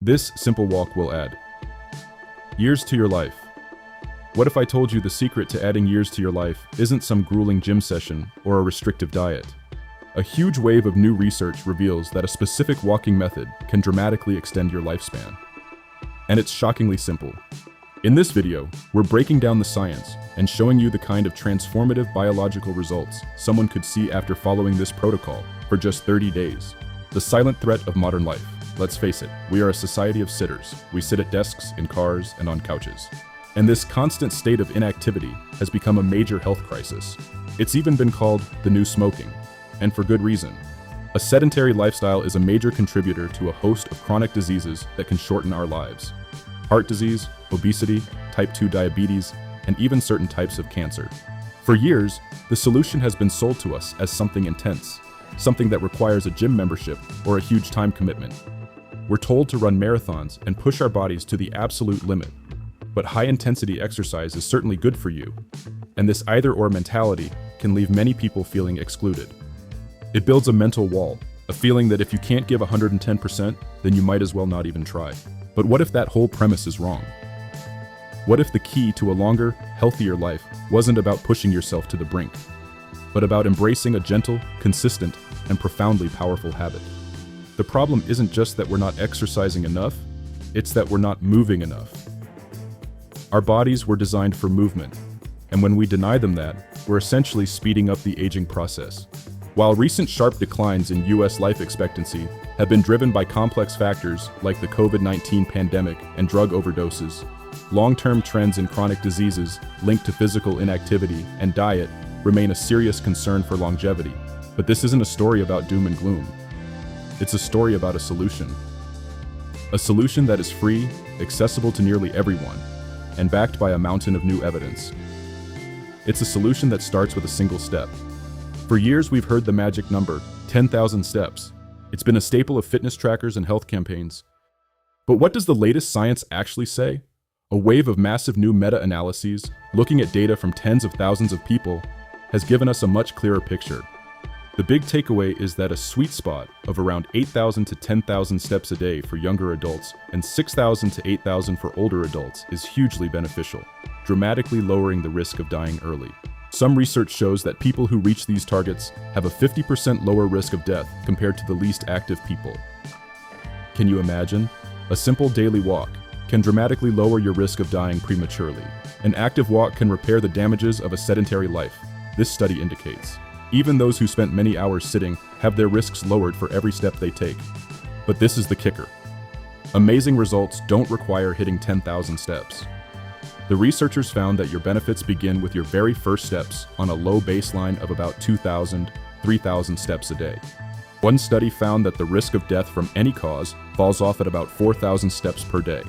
This simple walk will add years to your life. What if I told you the secret to adding years to your life isn't some grueling gym session or a restrictive diet? A huge wave of new research reveals that a specific walking method can dramatically extend your lifespan. And it's shockingly simple. In this video, we're breaking down the science and showing you the kind of transformative biological results someone could see after following this protocol for just 30 days. The silent threat of modern life. Let's face it, we are a society of sitters. We sit at desks, in cars, and on couches. And this constant state of inactivity has become a major health crisis. It's even been called the new smoking. And for good reason. A sedentary lifestyle is a major contributor to a host of chronic diseases that can shorten our lives. Heart disease, obesity, type 2 diabetes, and even certain types of cancer. For years, the solution has been sold to us as something intense, something that requires a gym membership or a huge time commitment. We're told to run marathons and push our bodies to the absolute limit. But high-intensity exercise is certainly good for you, and this either-or mentality can leave many people feeling excluded. It builds a mental wall, a feeling that if you can't give 110%, then you might as well not even try. But what if that whole premise is wrong? What if the key to a longer, healthier life wasn't about pushing yourself to the brink, but about embracing a gentle, consistent, and profoundly powerful habit? The problem isn't just that we're not exercising enough, it's that we're not moving enough. Our bodies were designed for movement, and when we deny them that, we're essentially speeding up the aging process. While recent sharp declines in US life expectancy have been driven by complex factors like the COVID-19 pandemic and drug overdoses, long-term trends in chronic diseases linked to physical inactivity and diet remain a serious concern for longevity. But this isn't a story about doom and gloom. It's a story about a solution. A solution that is free, accessible to nearly everyone, and backed by a mountain of new evidence. It's a solution that starts with a single step. For years, we've heard the magic number, 10,000 steps. It's been a staple of fitness trackers and health campaigns. But what does the latest science actually say? A wave of massive new meta-analyses, looking at data from tens of thousands of people, has given us a much clearer picture. The big takeaway is that a sweet spot of around 8,000 to 10,000 steps a day for younger adults and 6,000 to 8,000 for older adults is hugely beneficial, dramatically lowering the risk of dying early. Some research shows that people who reach these targets have a 50% lower risk of death compared to the least active people. Can you imagine? A simple daily walk can dramatically lower your risk of dying prematurely. An active walk can repair the damages of a sedentary life, this study indicates. Even those who spent many hours sitting have their risks lowered for every step they take. But this is the kicker. Amazing results don't require hitting 10,000 steps. The researchers found that your benefits begin with your very first steps on a low baseline of about 2,000, 3,000 steps a day. One study found that the risk of death from any cause falls off at about 4,000 steps per day.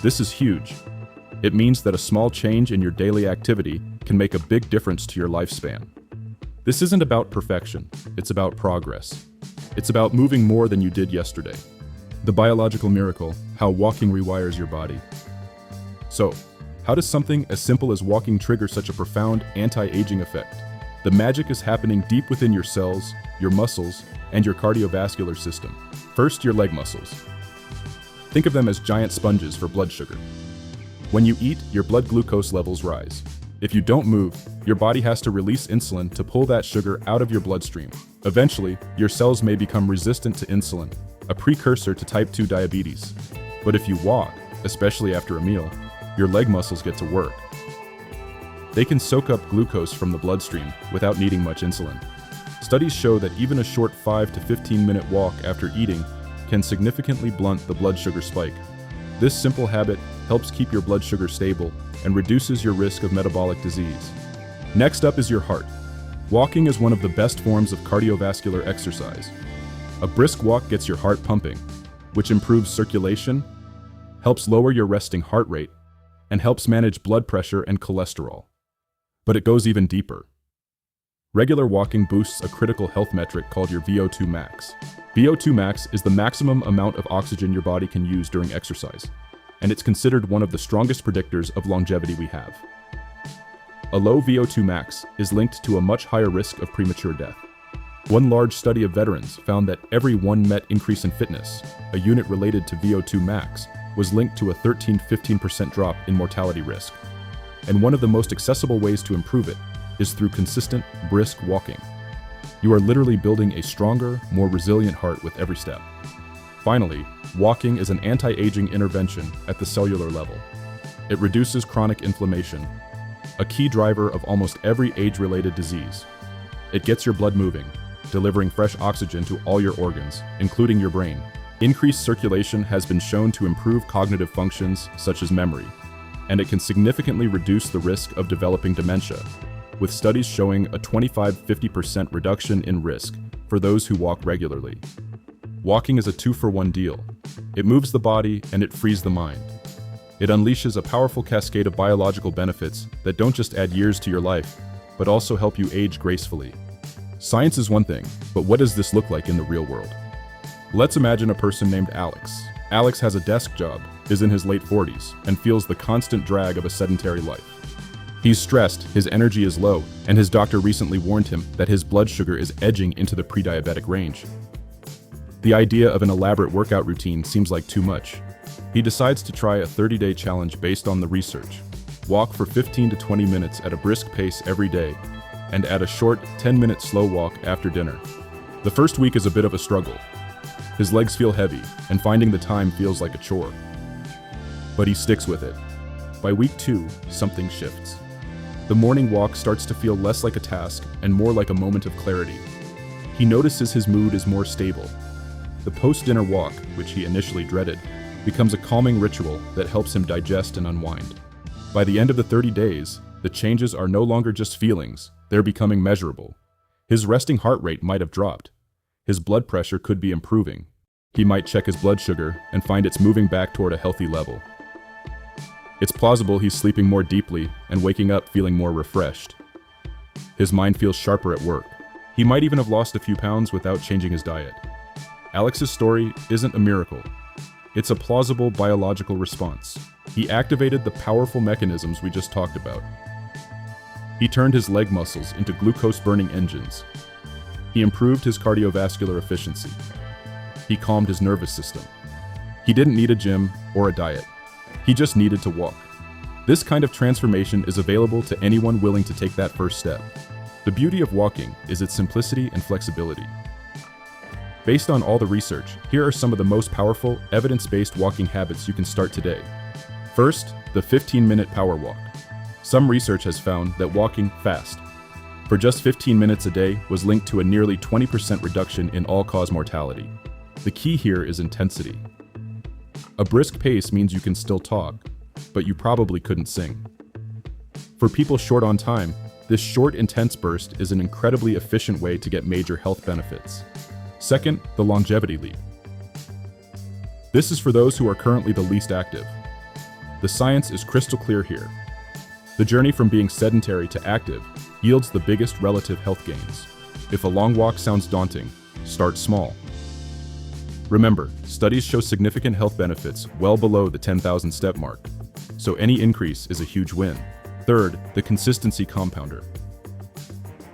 This is huge. It means that a small change in your daily activity can make a big difference to your lifespan. This isn't about perfection, it's about progress. It's about moving more than you did yesterday. The biological miracle, how walking rewires your body. So, how does something as simple as walking trigger such a profound anti-aging effect? The magic is happening deep within your cells, your muscles, and your cardiovascular system. First, your leg muscles. Think of them as giant sponges for blood sugar. When you eat, your blood glucose levels rise. If you don't move, your body has to release insulin to pull that sugar out of your bloodstream. Eventually, your cells may become resistant to insulin, a precursor to type 2 diabetes. But if you walk, especially after a meal, your leg muscles get to work. They can soak up glucose from the bloodstream without needing much insulin. Studies show that even a short 5 to 15-minute walk after eating can significantly blunt the blood sugar spike. This simple habit helps keep your blood sugar stable and reduces your risk of metabolic disease. Next up is your heart. Walking is one of the best forms of cardiovascular exercise. A brisk walk gets your heart pumping, which improves circulation, helps lower your resting heart rate, and helps manage blood pressure and cholesterol. But it goes even deeper. Regular walking boosts a critical health metric called your VO2 max. VO2 max is the maximum amount of oxygen your body can use during exercise, and it's considered one of the strongest predictors of longevity we have. A low VO2 max is linked to a much higher risk of premature death. One large study of veterans found that every 1 MET increase in fitness, a unit related to VO2 max, was linked to a 13–15% drop in mortality risk. And one of the most accessible ways to improve it is through consistent, brisk walking. You are literally building a stronger, more resilient heart with every step. Finally, walking is an anti-aging intervention at the cellular level. It reduces chronic inflammation, a key driver of almost every age-related disease. It gets your blood moving, delivering fresh oxygen to all your organs, including your brain. Increased circulation has been shown to improve cognitive functions such as memory, and it can significantly reduce the risk of developing dementia, with studies showing a 25–50% reduction in risk for those who walk regularly. Walking is a 2-for-1 deal. It moves the body and it frees the mind. It unleashes a powerful cascade of biological benefits that don't just add years to your life, but also help you age gracefully. Science is one thing, but what does this look like in the real world? Let's imagine a person named Alex. Alex has a desk job, is in his late 40s, and feels the constant drag of a sedentary life. He's stressed, his energy is low, and his doctor recently warned him that his blood sugar is edging into the pre-diabetic range. The idea of an elaborate workout routine seems like too much. He decides to try a 30-day challenge based on the research. Walk for 15 to 20 minutes at a brisk pace every day, and add a short 10-minute slow walk after dinner. The first week is a bit of a struggle. His legs feel heavy, and finding the time feels like a chore. But he sticks with it. By week 2, something shifts. The morning walk starts to feel less like a task and more like a moment of clarity. He notices his mood is more stable. The post-dinner walk, which he initially dreaded, becomes a calming ritual that helps him digest and unwind. By the end of the 30 days, the changes are no longer just feelings, they're becoming measurable. His resting heart rate might have dropped. His blood pressure could be improving. He might check his blood sugar and find it's moving back toward a healthy level. It's plausible he's sleeping more deeply and waking up feeling more refreshed. His mind feels sharper at work. He might even have lost a few pounds without changing his diet. Alex's story isn't a miracle. It's a plausible biological response. He activated the powerful mechanisms we just talked about. He turned his leg muscles into glucose-burning engines. He improved his cardiovascular efficiency. He calmed his nervous system. He didn't need a gym or a diet. He just needed to walk. This kind of transformation is available to anyone willing to take that first step. The beauty of walking is its simplicity and flexibility. Based on all the research, here are some of the most powerful, evidence-based walking habits you can start today. First, the 15-minute power walk. Some research has found that walking fast for just 15 minutes a day was linked to a nearly 20% reduction in all-cause mortality. The key here is intensity. A brisk pace means you can still talk, but you probably couldn't sing. For people short on time, this short, intense burst is an incredibly efficient way to get major health benefits. Second, the longevity leap. This is for those who are currently the least active. The science is crystal clear here. The journey from being sedentary to active yields the biggest relative health gains. If a long walk sounds daunting, start small. Remember, studies show significant health benefits well below the 10,000 step mark, so any increase is a huge win. Third, the consistency compounder.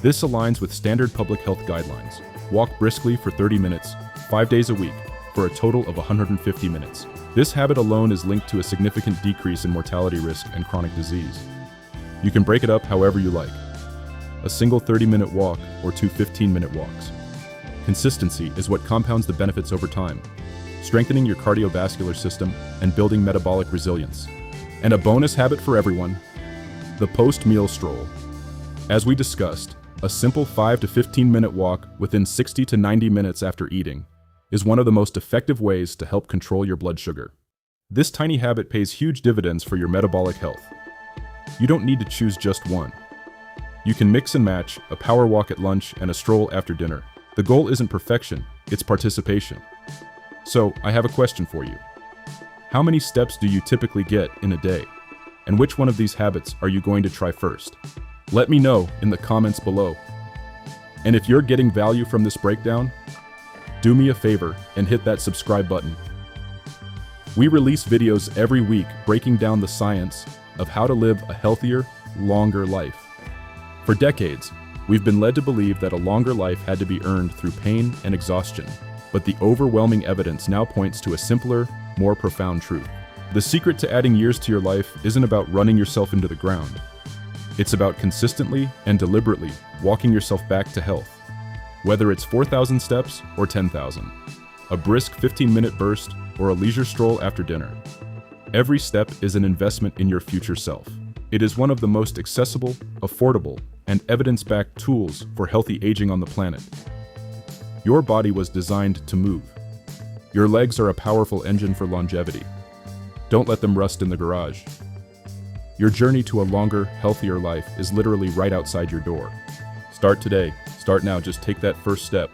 This aligns with standard public health guidelines. Walk briskly for 30 minutes, 5 days a week, for a total of 150 minutes. This habit alone is linked to a significant decrease in mortality risk and chronic disease. You can break it up however you like. A single 30-minute walk or 2 15-minute walks. Consistency is what compounds the benefits over time, strengthening your cardiovascular system and building metabolic resilience. And a bonus habit for everyone, the post-meal stroll. As we discussed, a simple 5 to 15-minute walk within 60 to 90 minutes after eating is one of the most effective ways to help control your blood sugar. This tiny habit pays huge dividends for your metabolic health. You don't need to choose just one. You can mix and match a power walk at lunch and a stroll after dinner. The goal isn't perfection, it's participation. So, I have a question for you. How many steps do you typically get in a day? And which one of these habits are you going to try first? Let me know in the comments below. And if you're getting value from this breakdown, do me a favor and hit that subscribe button. We release videos every week breaking down the science of how to live a healthier, longer life. For decades, We've been led to believe that a longer life had to be earned through pain and exhaustion, but the overwhelming evidence now points to a simpler, more profound truth. The secret to adding years to your life isn't about running yourself into the ground. It's about consistently and deliberately walking yourself back to health. Whether it's 4,000 steps or 10,000, a brisk 15-minute burst or a leisure stroll after dinner, every step is an investment in your future self. It is one of the most accessible, affordable, and evidence-backed tools for healthy aging on the planet. Your body was designed to move. Your legs are a powerful engine for longevity. Don't let them rust in the garage. Your journey to a longer, healthier life is literally right outside your door. Start today. Start now. Just take that first step.